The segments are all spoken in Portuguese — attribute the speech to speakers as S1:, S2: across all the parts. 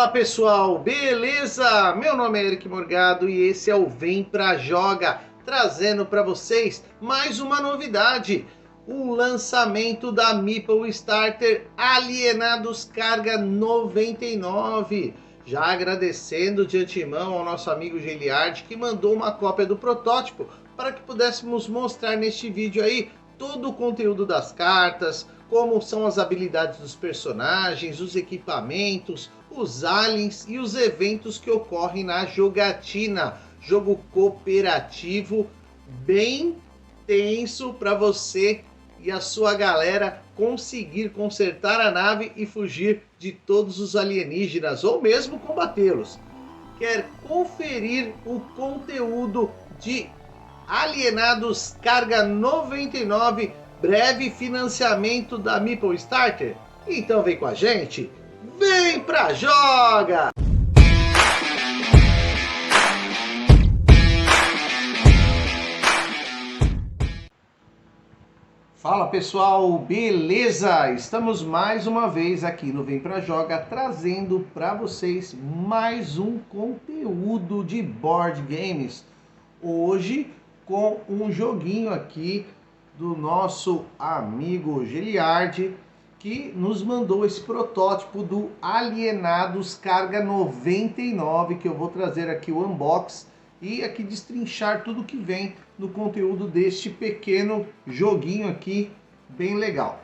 S1: Fala pessoal, beleza? Meu nome é Eric Morgado e esse é o Vem Pra Joga, trazendo para vocês mais uma novidade, o lançamento da Meeple Starter Alienados Carga 99. Já agradecendo de antemão ao nosso amigo Geliard que mandou uma cópia do protótipo para que pudéssemos mostrar neste vídeo aí todo o conteúdo das cartas, como são as habilidades dos personagens, os equipamentos, os aliens e os eventos que ocorrem na jogatina. Jogo cooperativo bem tenso para você e a sua galera conseguir consertar a nave e fugir de todos os alienígenas ou mesmo combatê-los. Quer conferir o conteúdo de Alienados Carga 99, breve financiamento da Meeple Starter? Então vem com a gente, vem pra joga! Fala pessoal, beleza? Estamos mais uma vez aqui no Vem Pra Joga, trazendo para vocês mais um conteúdo de board games. Hoje com um joguinho aqui do nosso amigo Geliard, que nos mandou esse protótipo do Alienados Carga 99, que eu vou trazer aqui o unbox e aqui destrinchar tudo que vem no conteúdo deste pequeno joguinho aqui, bem legal.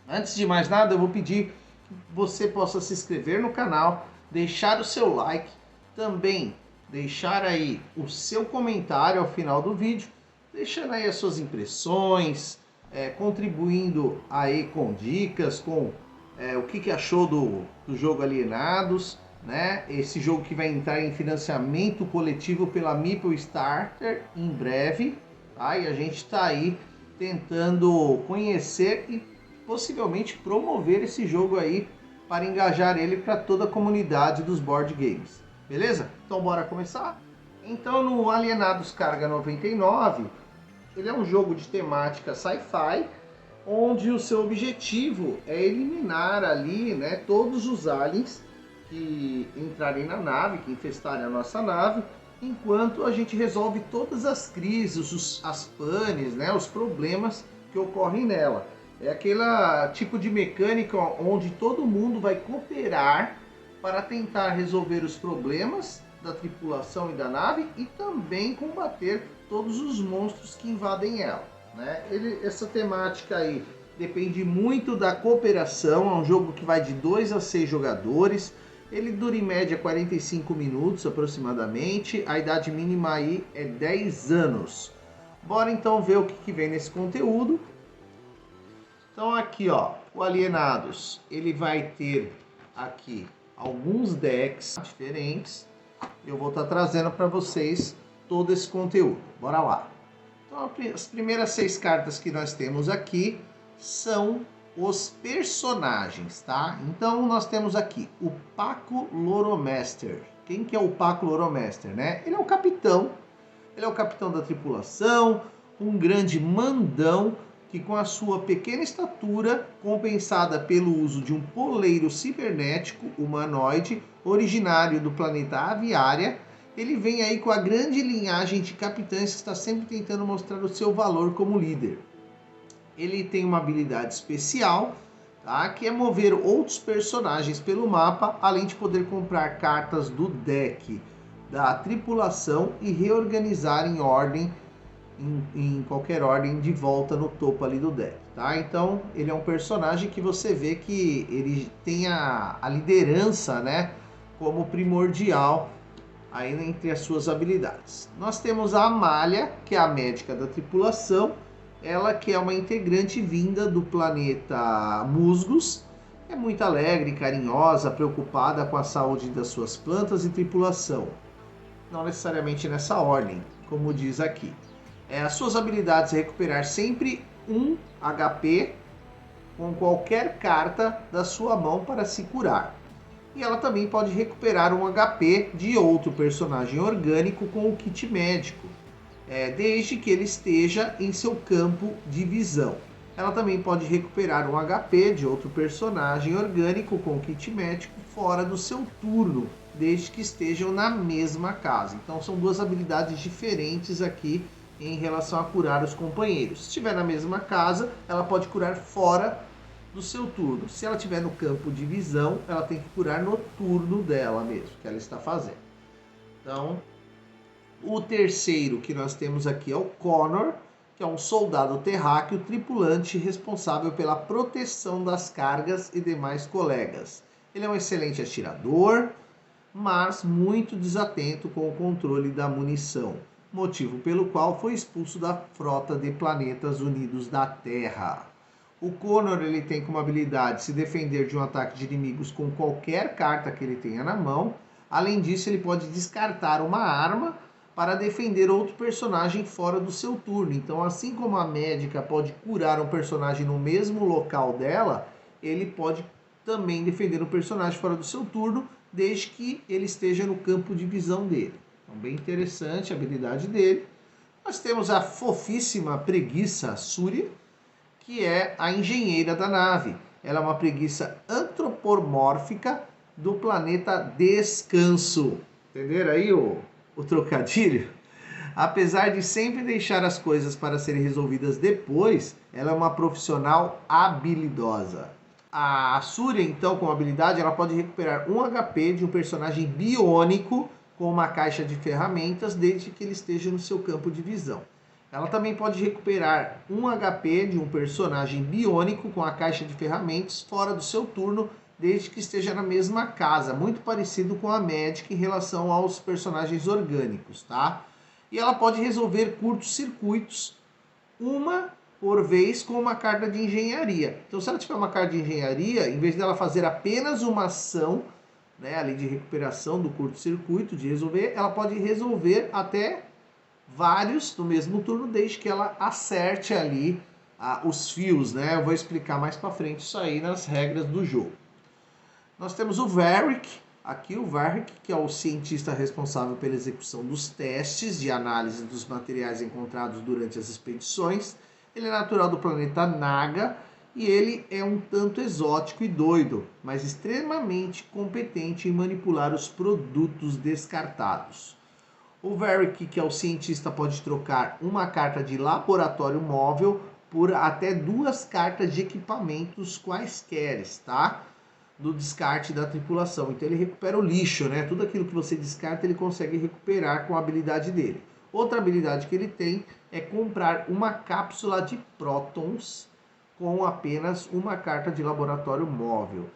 S1: Antes de mais nada, eu vou pedir que você possa se inscrever no canal, deixar o seu like, também deixar aí o seu comentário ao final do vídeo, deixando aí as suas impressões, contribuindo aí com dicas, com o que achou do jogo Alienados, né? Esse jogo que vai entrar em financiamento coletivo pela Meeple Starter em breve, tá? E a gente está aí tentando conhecer e possivelmente promover esse jogo aí para engajar ele para toda a comunidade dos board games. Beleza? Então bora começar? Então no Alienados Carga 99, ele é um jogo de temática sci-fi, onde o seu objetivo é eliminar ali, né, todos os aliens que entrarem na nave, que infestarem a nossa nave, enquanto a gente resolve todas as crises, as panes, né, os problemas que ocorrem nela. É aquele tipo de mecânica onde todo mundo vai cooperar para tentar resolver os problemas da tripulação e da nave e também combater todos os monstros que invadem ela, né? Essa temática aí depende muito da cooperação, é um jogo que vai de 2 a 6 jogadores, ele dura em média 45 minutos aproximadamente, a idade mínima aí é 10 anos. Bora então ver o que vem nesse conteúdo. Então aqui ó, o Alienados, ele vai ter aqui alguns decks diferentes. Eu vou estar trazendo para vocês todo esse conteúdo. Bora lá. Então, as primeiras 6 cartas que nós temos aqui são os personagens, tá? Então, nós temos aqui o Paco Loromaster. Quem que é o Paco Loromaster, né? Ele é o capitão. Ele é o capitão da tripulação, um grande mandão que, com a sua pequena estatura, compensada pelo uso de um poleiro cibernético humanoide originário do planeta Aviária, ele vem aí com a grande linhagem de capitães que está sempre tentando mostrar o seu valor como líder. Ele tem uma habilidade especial, tá, que é mover outros personagens pelo mapa, além de poder comprar cartas do deck da tripulação e reorganizar em ordem, em qualquer ordem, de volta no topo ali do deck, tá? Então ele é um personagem que você vê que ele tem a liderança, né, como primordial aí entre as suas habilidades. Nós temos a Amália, que é a médica da tripulação, ela que é uma integrante vinda do planeta Musgos, é muito alegre, carinhosa, preocupada com a saúde das suas plantas e tripulação, não necessariamente nessa ordem, como diz aqui. As suas habilidades é recuperar sempre 1 HP com qualquer carta da sua mão para se curar. E ela também pode recuperar 1 HP de outro personagem orgânico com o kit médico, desde que ele esteja em seu campo de visão. Ela também pode recuperar um HP de outro personagem orgânico com kit médico fora do seu turno, desde que estejam na mesma casa. Então são duas habilidades diferentes aqui em relação a curar os companheiros. Se estiver na mesma casa, ela pode curar fora do seu turno. Se ela estiver no campo de visão, ela tem que curar no turno dela mesmo, que ela está fazendo. Então, o terceiro que nós temos aqui é o Connor, que é um soldado terráqueo tripulante responsável pela proteção das cargas e demais colegas. Ele é um excelente atirador, mas muito desatento com o controle da munição, motivo pelo qual foi expulso da frota de planetas unidos da Terra. O Connor ele tem como habilidade se defender de um ataque de inimigos com qualquer carta que ele tenha na mão. Além disso, ele pode descartar uma arma para defender outro personagem fora do seu turno. Então, assim como a médica pode curar um personagem no mesmo local dela, ele pode também defender um personagem fora do seu turno, desde que ele esteja no campo de visão dele. Então, bem interessante a habilidade dele. Nós temos a fofíssima preguiça Surya, que é a engenheira da nave. Ela é uma preguiça antropomórfica do planeta Descanso. Entenderam aí o trocadilho? Apesar de sempre deixar as coisas para serem resolvidas depois, ela é uma profissional habilidosa. A Surya, então, com habilidade, ela pode recuperar 1 HP de um personagem biônico com uma caixa de ferramentas, desde que ele esteja no seu campo de visão. Ela também pode recuperar 1 HP de um personagem biônico com a caixa de ferramentas fora do seu turno, desde que esteja na mesma casa, muito parecido com a Magic em relação aos personagens orgânicos, tá? E ela pode resolver curtos-circuitos, uma por vez, com uma carta de engenharia. Então, se ela tiver uma carta de engenharia, em vez dela fazer apenas uma ação, né, ali de recuperação do curto-circuito, de resolver, ela pode resolver até vários no mesmo turno, desde que ela acerte ali os fios, né? Eu vou explicar mais para frente isso aí nas regras do jogo. Nós temos o Varric, aqui o Varric, que é o cientista responsável pela execução dos testes de análise dos materiais encontrados durante as expedições. Ele é natural do planeta Naga e ele é um tanto exótico e doido, mas extremamente competente em manipular os produtos descartados. O Varric, que é o cientista, pode trocar uma carta de laboratório móvel por até 2 cartas de equipamentos quaisquer, tá? Do descarte da tripulação. Então ele recupera o lixo, né? Tudo aquilo que você descarta ele consegue recuperar com a habilidade dele. Outra habilidade que ele tem é comprar uma cápsula de prótons com apenas uma carta de laboratório móvel.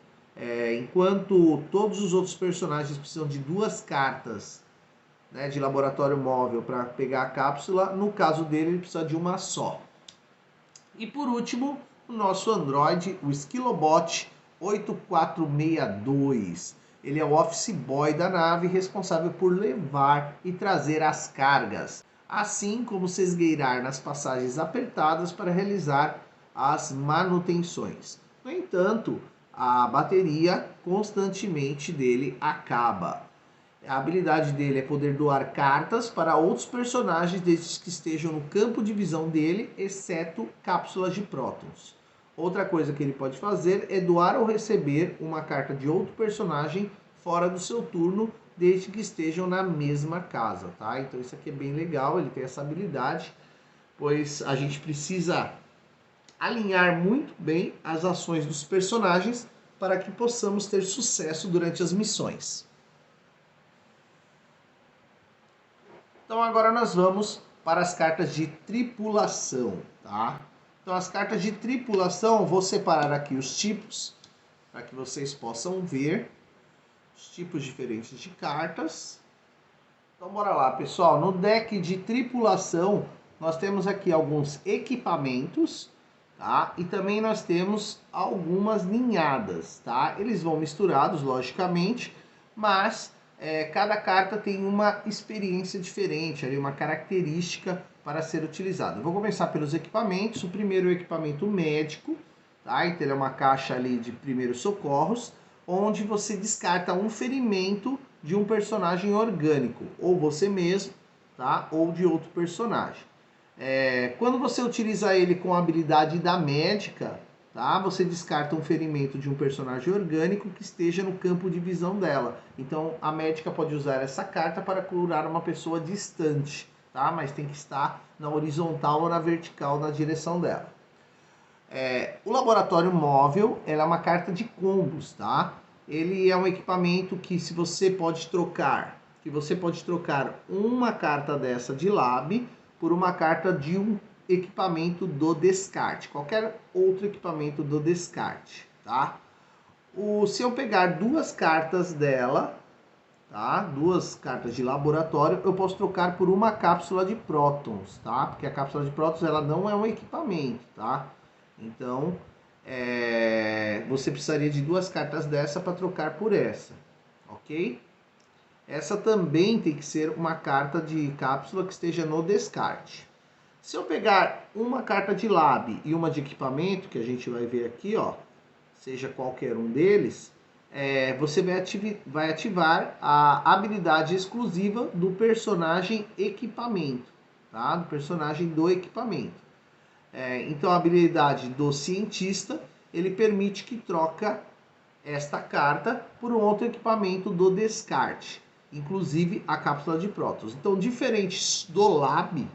S1: Enquanto todos os outros personagens precisam de 2 cartas, né, de laboratório móvel para pegar a cápsula, no caso dele ele precisa de uma só. E por último, o nosso Android, o Skillobot 8462. Ele é o office boy da nave, responsável por levar e trazer as cargas, assim como se esgueirar nas passagens apertadas para realizar as manutenções. No entanto, a bateria constantemente dele acaba. A habilidade dele é poder doar cartas para outros personagens desde que estejam no campo de visão dele, exceto cápsulas de prótons. Outra coisa que ele pode fazer é doar ou receber uma carta de outro personagem fora do seu turno, desde que estejam na mesma casa, tá? Então isso aqui é bem legal, ele tem essa habilidade, pois a gente precisa alinhar muito bem as ações dos personagens para que possamos ter sucesso durante as missões. Então agora nós vamos para as cartas de tripulação, tá? Então as cartas de tripulação, eu vou separar aqui os tipos, para que vocês possam ver os tipos diferentes de cartas. Então bora lá, pessoal. No deck de tripulação, nós temos aqui alguns equipamentos, tá? E também nós temos algumas ninhadas, tá? Eles vão misturados, logicamente, mas cada carta tem uma experiência diferente, ali, uma característica para ser utilizada. Eu vou começar pelos equipamentos. O primeiro é o equipamento médico, tá? Então ele é uma caixa ali de primeiros socorros, onde você descarta um ferimento de um personagem orgânico, ou você mesmo, tá? Ou de outro personagem. Quando você utiliza ele com a habilidade da médica, tá? Você descarta um ferimento de um personagem orgânico que esteja no campo de visão dela. Então a médica pode usar essa carta para curar uma pessoa distante, tá? Mas tem que estar na horizontal ou na vertical na direção dela. O laboratório móvel, ela é uma carta de combos, tá? Ele é um equipamento que você pode trocar uma carta dessa de lab por uma carta de um equipamento do descarte, qualquer outro equipamento do descarte, tá? Se eu pegar duas cartas dela, tá? Duas cartas de laboratório, eu posso trocar por uma cápsula de prótons, tá? Porque a cápsula de prótons, ela não é um equipamento, tá? Então, você precisaria de duas cartas dessa para trocar por essa, ok? Essa também tem que ser uma carta de cápsula que esteja no descarte. Se eu pegar uma carta de lab e uma de equipamento, que a gente vai ver aqui, ó, seja qualquer um deles, você vai ativar a habilidade exclusiva do personagem equipamento, tá? Do personagem do equipamento. Então a habilidade do cientista, ele permite que troca esta carta por um outro equipamento do descarte, inclusive a cápsula de prótons. Então, diferente do lab,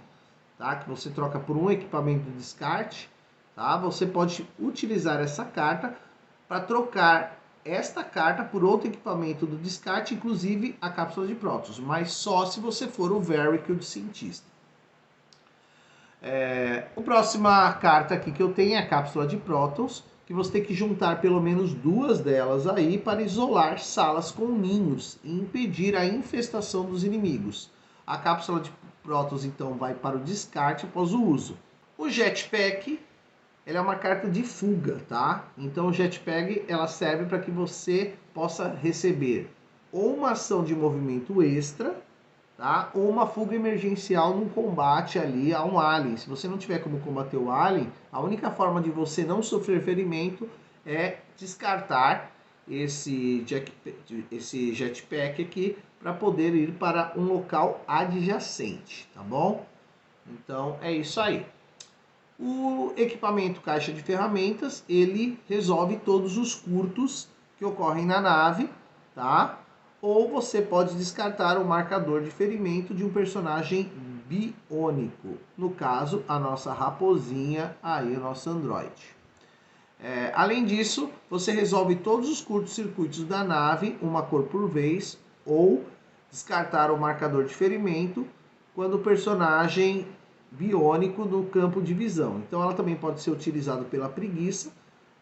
S1: tá, que você troca por um equipamento de descarte, tá, você pode utilizar essa carta para trocar esta carta por outro equipamento do descarte, inclusive a cápsula de prótons, mas só se você for o Vehicle cientista. A próxima carta aqui que eu tenho é a cápsula de prótons, que você tem que juntar pelo menos duas delas aí para isolar salas com ninhos e impedir a infestação dos inimigos. A cápsula de prótons então vai para o descarte após o uso. O jetpack, ele é uma carta de fuga, tá? Então o jetpack, ela serve para que você possa receber ou uma ação de movimento extra, tá? Ou uma fuga emergencial num combate ali a um alien. Se você não tiver como combater o alien, a única forma de você não sofrer ferimento é descartar esse jetpack aqui para poder ir para um local adjacente, tá bom? Então é isso aí. O equipamento caixa de ferramentas, ele resolve todos os curtos que ocorrem na nave, tá? Ou você pode descartar o marcador de ferimento de um personagem biônico. No caso, a nossa raposinha, aí o nosso androide. Além disso, você resolve todos os curtos-circuitos da nave, uma cor por vez, ou descartar o marcador de ferimento quando o personagem biônico no campo de visão. Então ela também pode ser utilizada pela preguiça,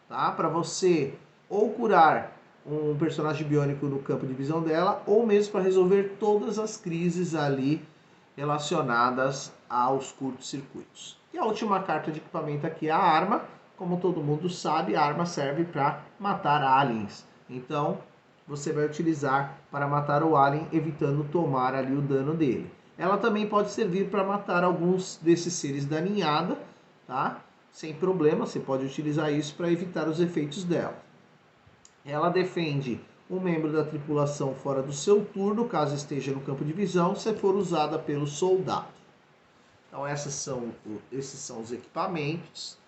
S1: tá? Para você ou curar um personagem biônico no campo de visão dela, ou mesmo para resolver todas as crises ali relacionadas aos curtos-circuitos. E a última carta de equipamento aqui é a arma. Como todo mundo sabe, a arma serve para matar aliens. Então, você vai utilizar para matar o alien, evitando tomar ali o dano dele. Ela também pode servir para matar alguns desses seres da ninhada, tá? Sem problema, você pode utilizar isso para evitar os efeitos dela. Ela defende um membro da tripulação fora do seu turno, caso esteja no campo de visão, se for usada pelo soldado. Então esses são os equipamentos,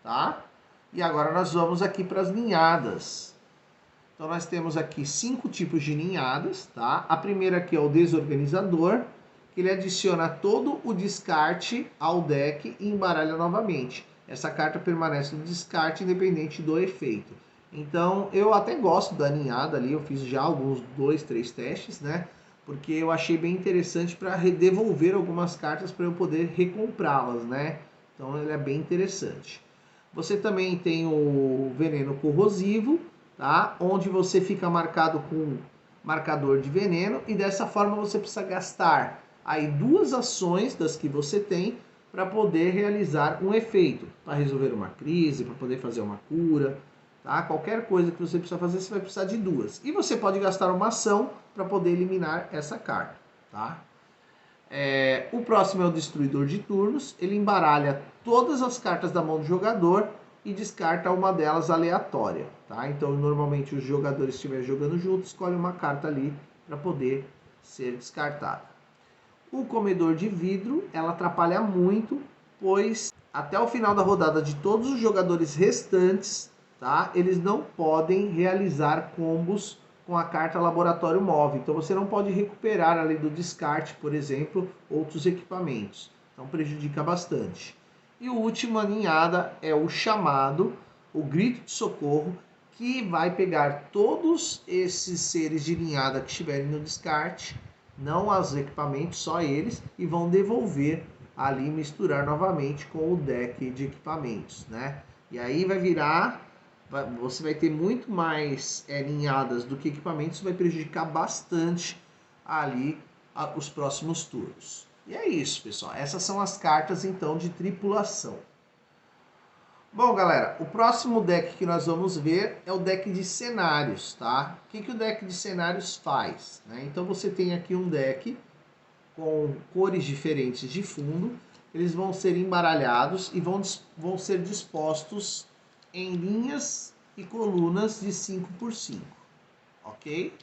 S1: tá? E agora nós vamos aqui para as ninhadas. Então nós temos aqui 5 tipos de ninhadas, tá? A primeira aqui é o desorganizador, que ele adiciona todo o descarte ao deck e embaralha novamente. Essa carta permanece no descarte independente do efeito. Então eu até gosto da ninhada ali, eu fiz já alguns 2, 3 testes, né? Porque eu achei bem interessante para devolver algumas cartas para eu poder recomprá-las, né? Então ele é bem interessante. Você também tem o veneno corrosivo, tá? Onde você fica marcado com marcador de veneno e dessa forma você precisa gastar aí 2 ações das que você tem para poder realizar um efeito, para resolver uma crise, para poder fazer uma cura, tá? Qualquer coisa que você precisa fazer, você vai precisar de 2. E você pode gastar uma ação para poder eliminar essa carta, tá? O próximo é o Destruidor de Turnos. Ele embaralha todas as cartas da mão do jogador e descarta uma delas aleatória, tá? Então, normalmente, os jogadores estiverem jogando juntos, escolhe uma carta ali para poder ser descartada. O Comedor de Vidro, ela atrapalha muito pois até o final da rodada de todos os jogadores restantes, tá? Eles não podem realizar combos com a carta Laboratório Móvel. Então você não pode recuperar além do descarte, por exemplo, outros equipamentos. Então prejudica bastante. E o último ninhada é o chamado, o grito de socorro, que vai pegar todos esses seres de ninhada que estiverem no descarte, não os equipamentos, só eles, e vão devolver ali, misturar novamente com o deck de equipamentos, né? E aí vai virar, você vai ter muito mais ninhadas do que equipamentos, vai prejudicar bastante ali os próximos turnos. E é isso, pessoal. Essas são as cartas, então, de tripulação. Bom, galera, o próximo deck que nós vamos ver é o deck de cenários, tá? O que o deck de cenários faz, né? Então você tem aqui um deck com cores diferentes de fundo. Eles vão ser embaralhados e vão ser dispostos em linhas e colunas de 5x5, ok?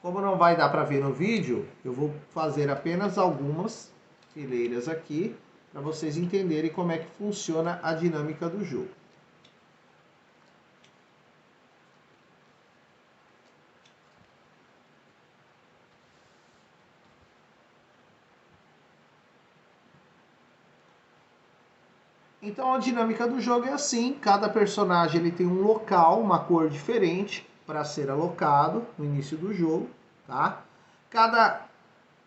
S1: Como não vai dar para ver no vídeo, eu vou fazer apenas algumas fileiras aqui para vocês entenderem como é que funciona a dinâmica do jogo. Então a dinâmica do jogo é assim, cada personagem ele tem um local, uma cor diferente para ser alocado no início do jogo, tá? Cada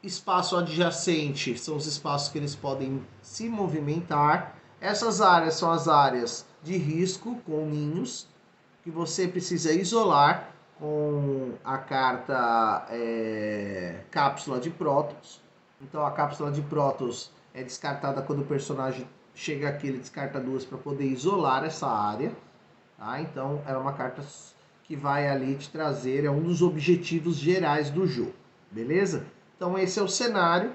S1: espaço adjacente são os espaços que eles podem se movimentar. Essas áreas são as áreas de risco com ninhos que você precisa isolar com a carta Cápsula de Prótons. Então a Cápsula de Prótons é descartada quando o personagem chega aqui, ele descarta duas para poder isolar essa área. Tá? Então é uma carta que vai ali te trazer, é um dos objetivos gerais do jogo. Beleza? Então esse é o cenário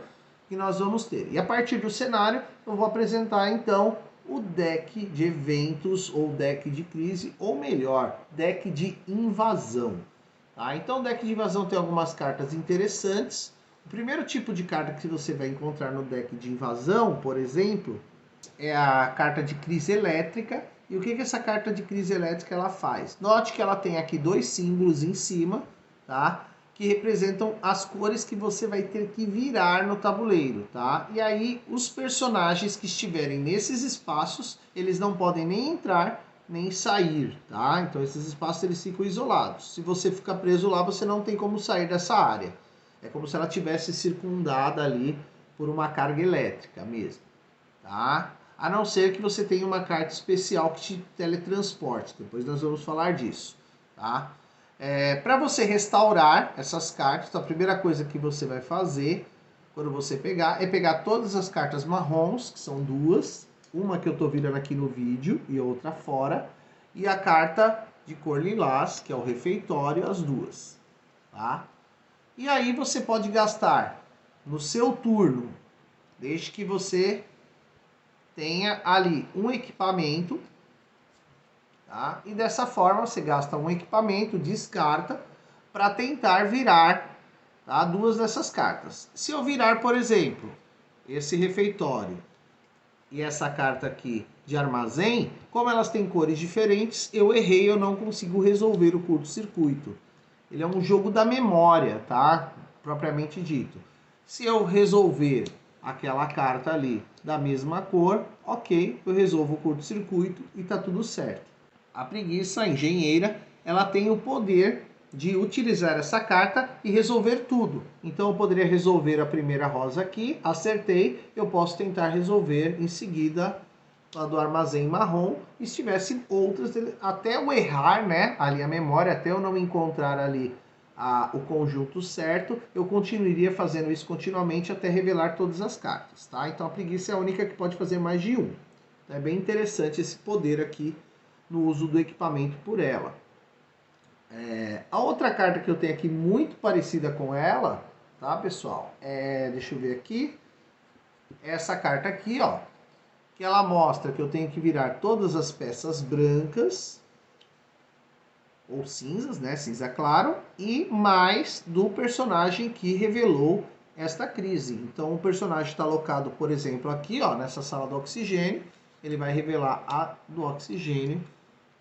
S1: que nós vamos ter. E a partir do cenário eu vou apresentar então o deck de eventos ou deck de crise, ou melhor, deck de invasão. Tá? Então o deck de invasão tem algumas cartas interessantes. O primeiro tipo de carta que você vai encontrar no deck de invasão, por exemplo, é a carta de crise elétrica. E o que essa carta de crise elétrica ela faz? Note que ela tem aqui dois símbolos em cima, tá? Que representam as cores que você vai ter que virar no tabuleiro, tá? E aí os personagens que estiverem nesses espaços, eles não podem nem entrar nem sair, tá? Então esses espaços eles ficam isolados. Se você ficar preso lá, você não tem como sair dessa área. É como se ela tivesse circundada ali por uma carga elétrica mesmo, tá? A não ser que você tenha uma carta especial que te teletransporte. Depois nós vamos falar disso, tá? Para você restaurar essas cartas, a primeira coisa que você vai fazer quando você pegar é pegar todas as cartas marrons, que são duas, uma que eu estou virando aqui no vídeo e outra fora, e a carta de cor lilás, que é o refeitório, as duas, tá? E aí você pode gastar no seu turno, desde que você tenha ali um equipamento, tá? E dessa forma você gasta um equipamento, descarta, para tentar virar, tá? Duas dessas cartas. Se eu virar, por exemplo, esse refeitório e essa carta aqui de armazém, como elas têm cores diferentes, eu errei, eu não consigo resolver o curto-circuito. Ele é um jogo da memória, tá? Propriamente dito. Se eu resolver aquela carta ali da mesma cor, ok, eu resolvo o curto-circuito e tá tudo certo. A preguiça, a engenheira, ela tem o poder de utilizar essa carta e resolver tudo. Então eu poderia resolver a primeira rosa aqui, acertei, eu posso tentar resolver em seguida a do armazém marrom, e se tivesse outras, até eu errar, né, ali a memória, até eu não encontrar ali o conjunto certo, eu continuaria fazendo isso continuamente até revelar todas as cartas, tá? Então a preguiça é a única que pode fazer mais de um. É bem interessante esse poder aqui no uso do equipamento por ela. A outra carta que eu tenho aqui muito parecida com ela, tá, pessoal? Deixa eu ver aqui. Essa carta aqui, ó, que ela mostra que eu tenho que virar todas as peças brancas ou cinzas, né, cinza claro, e mais do personagem que revelou esta crise. Então o personagem está alocado, por exemplo, aqui, ó, nessa sala do oxigênio, ele vai revelar a do oxigênio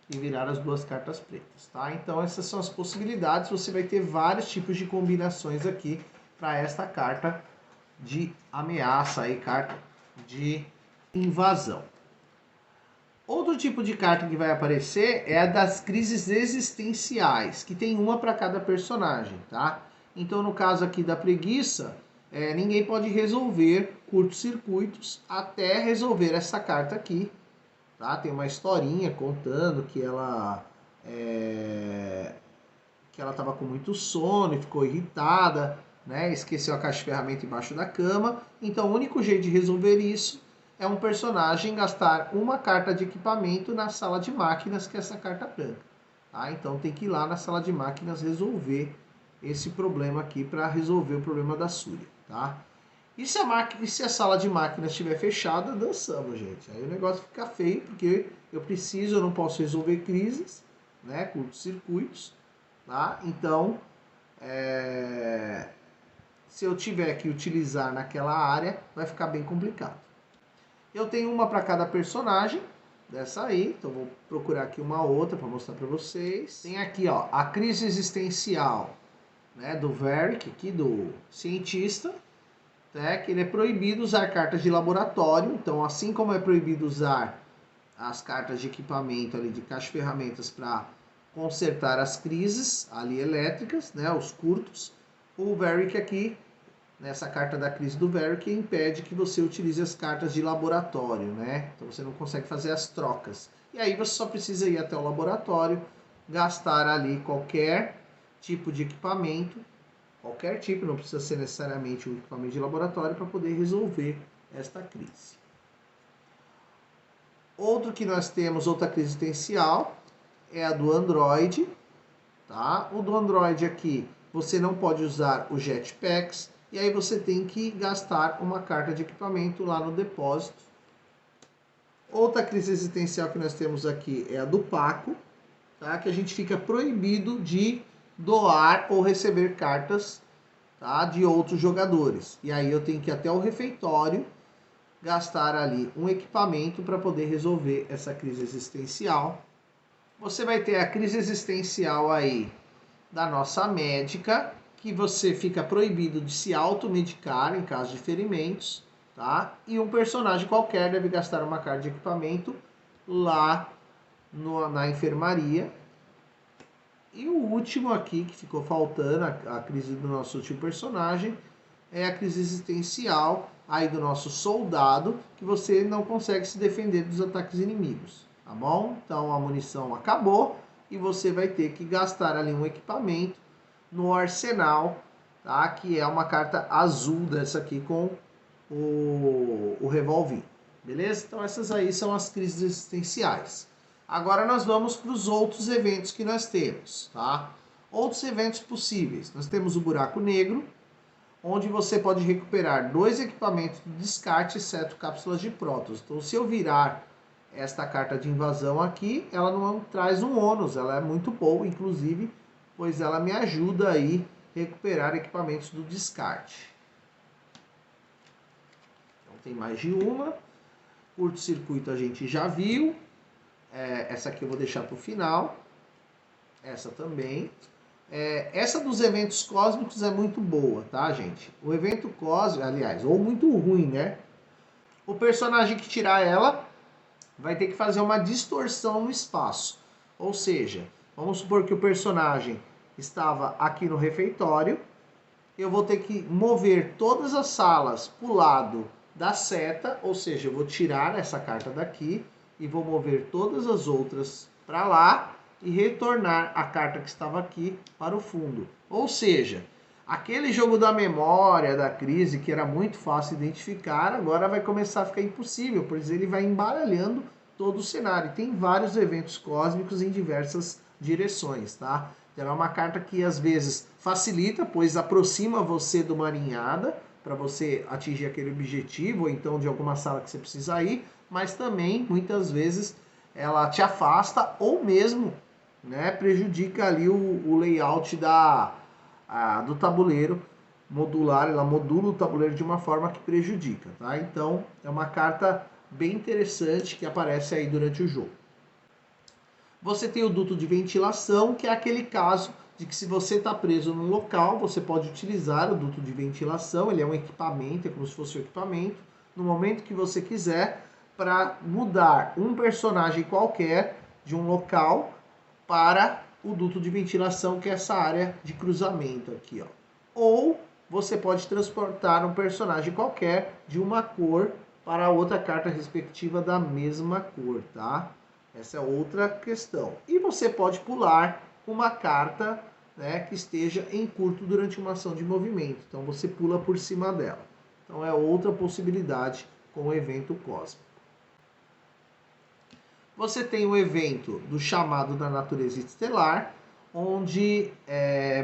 S1: e virar as duas cartas pretas, tá? Então essas são as possibilidades, você vai ter vários tipos de combinações aqui para esta carta de ameaça aí, carta de invasão. Outro tipo de carta que vai aparecer é a das crises existenciais, que tem uma para cada personagem, tá? Então no caso aqui da preguiça, ninguém pode resolver curtos-circuitos até resolver essa carta aqui, tá? Tem uma historinha contando que ela estava com muito sono e ficou irritada, né? Esqueceu a caixa de ferramenta embaixo da cama. Então o único jeito de resolver isso é um personagem gastar uma carta de equipamento na sala de máquinas, que é essa carta branca. Tá? Então tem que ir lá na sala de máquinas resolver esse problema aqui para resolver o problema da Súria. Tá? E se a sala de máquinas estiver fechada, dançamos, gente. Aí o negócio fica feio, porque eu não posso resolver crises, né? Curtos-circuitos. Tá? Então, se eu tiver que utilizar naquela área, vai ficar bem complicado. Eu tenho uma para cada personagem dessa aí, então vou procurar aqui uma outra para mostrar para vocês. Tem aqui, ó, a crise existencial, né, do Varric, aqui do cientista, né, que ele é proibido usar cartas de laboratório. Então, assim como é proibido usar as cartas de equipamento ali de caixa de ferramentas para consertar as crises ali elétricas, né, os curtos, o Varric aqui, nessa carta da crise do Varric, impede que você utilize as cartas de laboratório, né? Então você não consegue fazer as trocas. E aí você só precisa ir até o laboratório, gastar ali qualquer tipo de equipamento, qualquer tipo, não precisa ser necessariamente um equipamento de laboratório, para poder resolver esta crise. Outro que nós temos, outra crise existencial, é a do Android, tá? O do Android aqui, você não pode usar o Jetpacks, e aí você tem que gastar uma carta de equipamento lá no depósito. Outra crise existencial que nós temos aqui é a do Paco, tá? Que a gente fica proibido de doar ou receber cartas, tá? De outros jogadores. E aí eu tenho que ir até o refeitório, gastar ali um equipamento para poder resolver essa crise existencial. Você vai ter a crise existencial aí da nossa médica, que você fica proibido de se automedicar em caso de ferimentos, tá? E um personagem qualquer deve gastar uma carta de equipamento lá na enfermaria. E o último aqui, que ficou faltando, a crise do nosso último personagem, é a crise existencial aí do nosso soldado, que você não consegue se defender dos ataques inimigos, tá bom? Então a munição acabou e você vai ter que gastar ali um equipamento no arsenal, tá? Que é uma carta azul dessa aqui com o revolvinho, beleza? Então essas aí são as crises existenciais. Agora nós vamos para os outros eventos que nós temos, tá? Outros eventos possíveis. Nós temos o buraco negro, onde você pode recuperar 2 equipamentos de descarte, exceto cápsulas de prótons. Então se eu virar esta carta de invasão aqui, ela não traz um ônus, ela é muito boa, inclusive, pois ela me ajuda aí a recuperar equipamentos do descarte. Então tem mais de uma. Curto-circuito a gente já viu. Essa aqui eu vou deixar para o final. Essa também. Essa dos eventos cósmicos é muito boa, tá, gente? O evento cósmico, aliás, ou muito ruim, né? O personagem que tirar ela vai ter que fazer uma distorção no espaço. Ou seja, vamos supor que o personagem estava aqui no refeitório. Eu vou ter que mover todas as salas para o lado da seta. Ou seja, eu vou tirar essa carta daqui e vou mover todas as outras para lá e retornar a carta que estava aqui para o fundo. Ou seja, aquele jogo da memória, da crise, que era muito fácil identificar, agora vai começar a ficar impossível, pois ele vai embaralhando todo o cenário. Tem vários eventos cósmicos em diversas direções, tá? Então é uma carta que às vezes facilita, pois aproxima você de uma alinhada para você atingir aquele objetivo, ou então de alguma sala que você precisa ir, mas também muitas vezes ela te afasta ou mesmo, né, prejudica ali o layout do tabuleiro modular, ela modula o tabuleiro de uma forma que prejudica, tá? Então, é uma carta bem interessante que aparece aí durante o jogo. Você tem o duto de ventilação, que é aquele caso de que se você está preso num local, você pode utilizar o duto de ventilação, ele é um equipamento, é como se fosse um equipamento, no momento que você quiser, para mudar um personagem qualquer de um local para o duto de ventilação, que é essa área de cruzamento aqui, ó. Ou você pode transportar um personagem qualquer de uma cor para outra carta respectiva da mesma cor, tá? Essa é outra questão. E você pode pular uma carta, né, que esteja em curto durante uma ação de movimento. Então você pula por cima dela. Então é outra possibilidade com o evento cósmico. Você tem o evento do chamado da natureza estelar, onde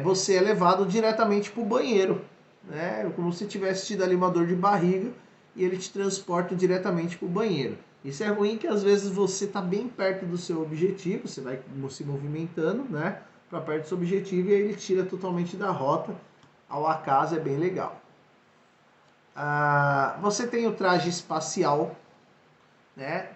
S1: você é levado diretamente para o banheiro, né? Como se tivesse tido ali uma dor de barriga e ele te transporta diretamente para o banheiro. Isso é ruim, que às vezes você está bem perto do seu objetivo, você vai se movimentando, né, para perto do seu objetivo, e aí ele tira totalmente da rota. Ao acaso é bem legal. Você tem o traje espacial, né,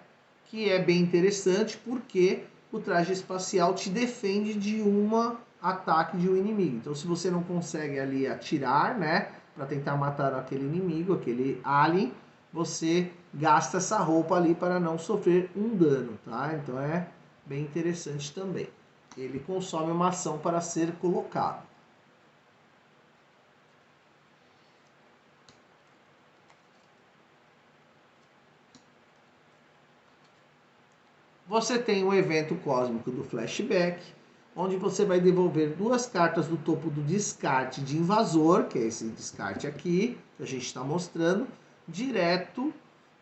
S1: que é bem interessante porque o traje espacial te defende de um ataque de um inimigo. Então, se você não consegue ali atirar, né, para tentar matar aquele inimigo, aquele alien, você gasta essa roupa ali para não sofrer um dano, tá? Então é bem interessante também. Ele consome uma ação para ser colocado. Você tem o evento cósmico do flashback, onde você vai devolver 2 cartas do topo do descarte de invasor, que é esse descarte aqui, que a gente está mostrando, direto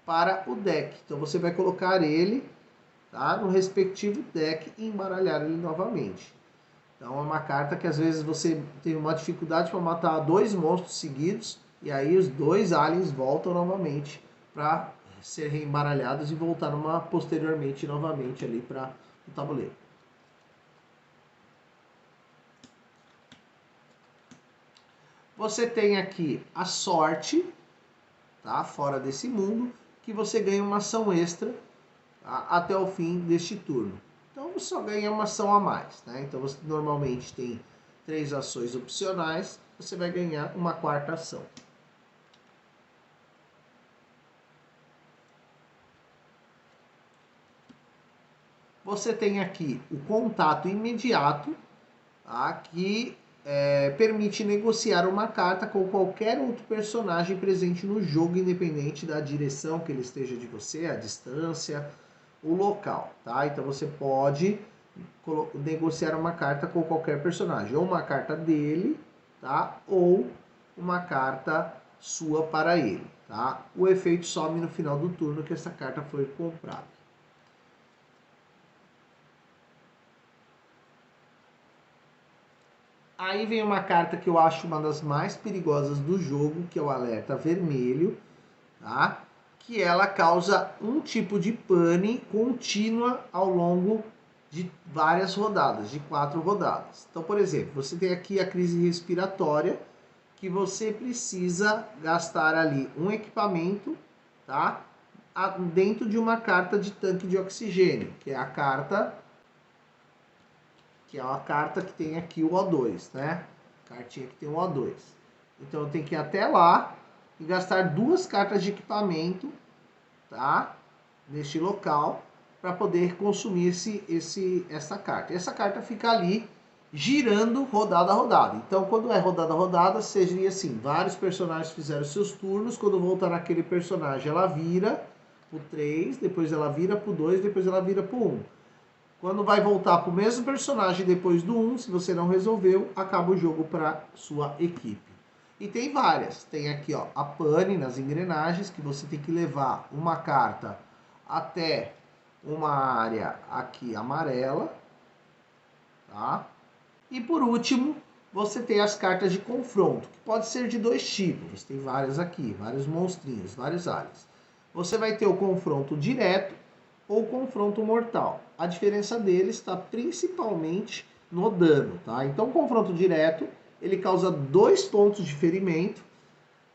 S1: para o deck. Então você vai colocar ele, tá, no respectivo deck e embaralhar ele novamente. Então é uma carta que às vezes você tem uma dificuldade para matar 2 monstros seguidos, e aí os 2 aliens voltam novamente para ser reembaralhados e voltar posteriormente novamente ali para o tabuleiro. Você tem aqui a sorte, tá, fora desse mundo, que você ganha uma ação extra, tá, até o fim deste turno. Então você só ganha uma ação a mais, né? Então você normalmente tem 3 ações opcionais, você vai ganhar uma 4ª ação. Você tem aqui o contato imediato, tá, que permite negociar uma carta com qualquer outro personagem presente no jogo, independente da direção que ele esteja de você, a distância, o local, tá? Então você pode negociar uma carta com qualquer personagem, ou uma carta dele, tá? Ou uma carta sua para ele, tá? O efeito some no final do turno que essa carta foi comprada. Aí vem uma carta que eu acho uma das mais perigosas do jogo, que é o alerta vermelho, tá? Que ela causa um tipo de pane contínua ao longo de várias rodadas, de 4 rodadas. Então, por exemplo, você tem aqui a crise respiratória, que você precisa gastar ali um equipamento, tá, dentro de uma carta de tanque de oxigênio, que é a carta que tem aqui o O2, né? Cartinha que tem o O2. Então eu tenho que ir até lá e gastar 2 cartas de equipamento, tá? Neste local, para poder consumir essa carta. E essa carta fica ali girando rodada a rodada. Então, quando é rodada a rodada, seria assim: vários personagens fizeram seus turnos. Quando voltar naquele personagem, ela vira pro 3, depois ela vira pro 2, depois ela vira pro 1. Quando vai voltar pro mesmo personagem depois do 1, se você não resolveu, acaba o jogo para sua equipe. E tem várias. Tem aqui, ó, a pane nas engrenagens, que você tem que levar uma carta até uma área aqui amarela, tá? E por último, você tem as cartas de confronto, que pode ser de 2 tipos. Tem várias aqui, vários monstrinhos, vários aliens. Você vai ter o confronto direto ou confronto mortal. A diferença deles está principalmente no dano, tá? Então, o confronto direto ele causa 2 pontos de ferimento,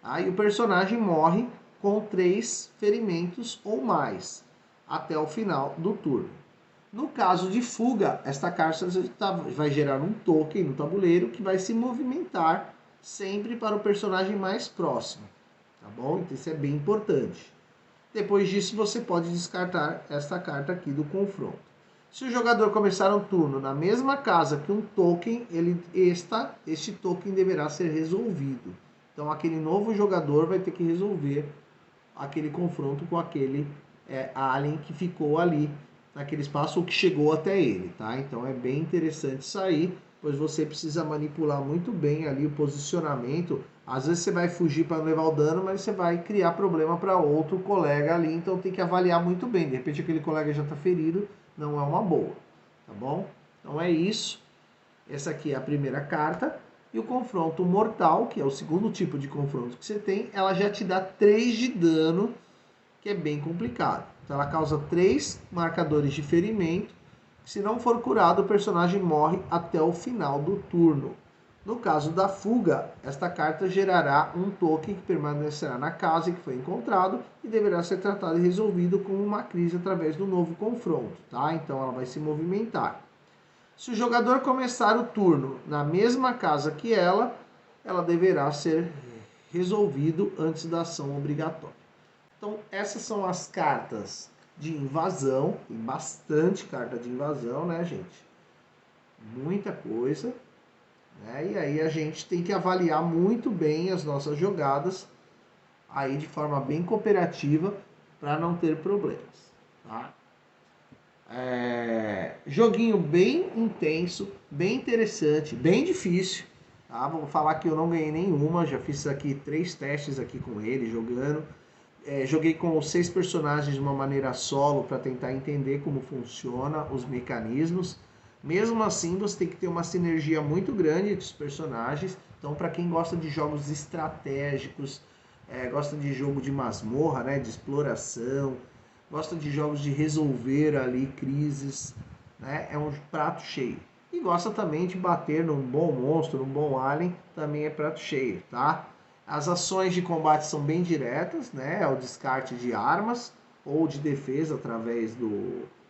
S1: aí o personagem morre com 3 ferimentos ou mais, até o final do turno. No caso de fuga, esta carta vai gerar um token no tabuleiro que vai se movimentar sempre para o personagem mais próximo, tá bom? Então isso é bem importante. Depois disso você pode descartar esta carta aqui do confronto. Se o jogador começar um turno na mesma casa que um token, este token deverá ser resolvido. Então aquele novo jogador vai ter que resolver aquele confronto com aquele alien que ficou ali naquele espaço ou que chegou até ele, tá? Então é bem interessante isso aí, pois você precisa manipular muito bem ali o posicionamento. Às vezes você vai fugir para não levar o dano, mas você vai criar problema para outro colega ali, então tem que avaliar muito bem. De repente aquele colega já está ferido, não é uma boa, tá bom? Então é isso. Essa aqui é a primeira carta. E o confronto mortal, que é o segundo tipo de confronto que você tem, ela já te dá 3 de dano, que é bem complicado. Então ela causa 3 marcadores de ferimento. Se não for curado, o personagem morre até o final do turno. No caso da fuga, esta carta gerará um token que permanecerá na casa que foi encontrado e deverá ser tratado e resolvido com uma crise através do novo confronto, tá? Então ela vai se movimentar. Se o jogador começar o turno na mesma casa que ela deverá ser resolvido antes da ação obrigatória. Então, essas são as cartas de invasão. Tem bastante carta de invasão, né, gente? Muita coisa. Né? E aí a gente tem que avaliar muito bem as nossas jogadas aí de forma bem cooperativa para não ter problemas, tá? Joguinho bem intenso, bem interessante, bem difícil, tá? Vou falar que eu não ganhei nenhuma, já fiz aqui 3 testes aqui com ele jogando. Joguei com os 6 personagens de uma maneira solo para tentar entender como funciona os mecanismos. Mesmo assim, você tem que ter uma sinergia muito grande entre os personagens. Então, para quem gosta de jogos estratégicos, gosta de jogo de masmorra, né, de exploração, gosta de jogos de resolver ali crises, né? É um prato cheio. E gosta também de bater num bom monstro, num bom alien, também é prato cheio, tá? As ações de combate são bem diretas, né? É o descarte de armas ou de defesa através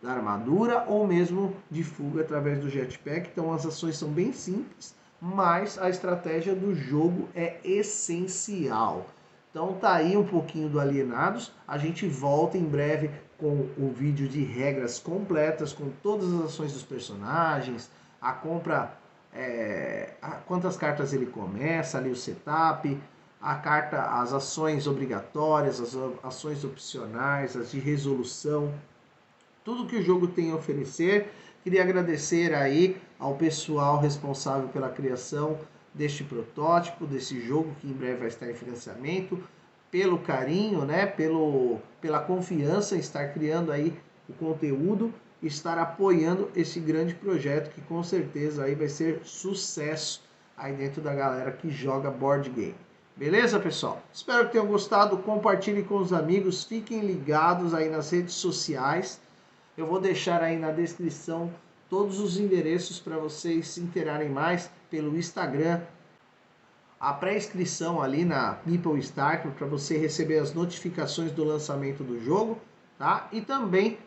S1: da armadura ou mesmo de fuga através do jetpack. Então as ações são bem simples, mas a estratégia do jogo é essencial. Então tá aí um pouquinho do Alienados. A gente volta em breve com o vídeo de regras completas, com todas as ações dos personagens, a compra, quantas cartas ele começa, ali o setup, as ações obrigatórias, as ações opcionais, as de resolução, tudo que o jogo tem a oferecer. Queria agradecer aí ao pessoal responsável pela criação deste protótipo, desse jogo que em breve vai estar em financiamento, pelo carinho, né, pela confiança em estar criando aí o conteúdo, estar apoiando esse grande projeto que com certeza aí vai ser sucesso aí dentro da galera que joga board game. Beleza, pessoal? Espero que tenham gostado, compartilhem com os amigos, fiquem ligados aí nas redes sociais. Eu vou deixar aí na descrição todos os endereços para vocês se interarem mais pelo Instagram. A pré-inscrição ali na People Start para você receber as notificações do lançamento do jogo, tá? E também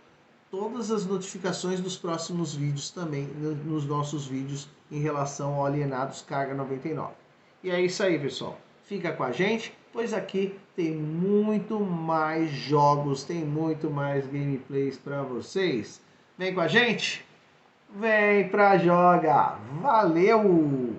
S1: todas as notificações dos próximos vídeos também, nos nossos vídeos em relação ao Alienados Carga 99. E é isso aí, pessoal. Fica com a gente, pois aqui tem muito mais jogos, tem muito mais gameplays para vocês. Vem com a gente? Vem pra jogar! Valeu!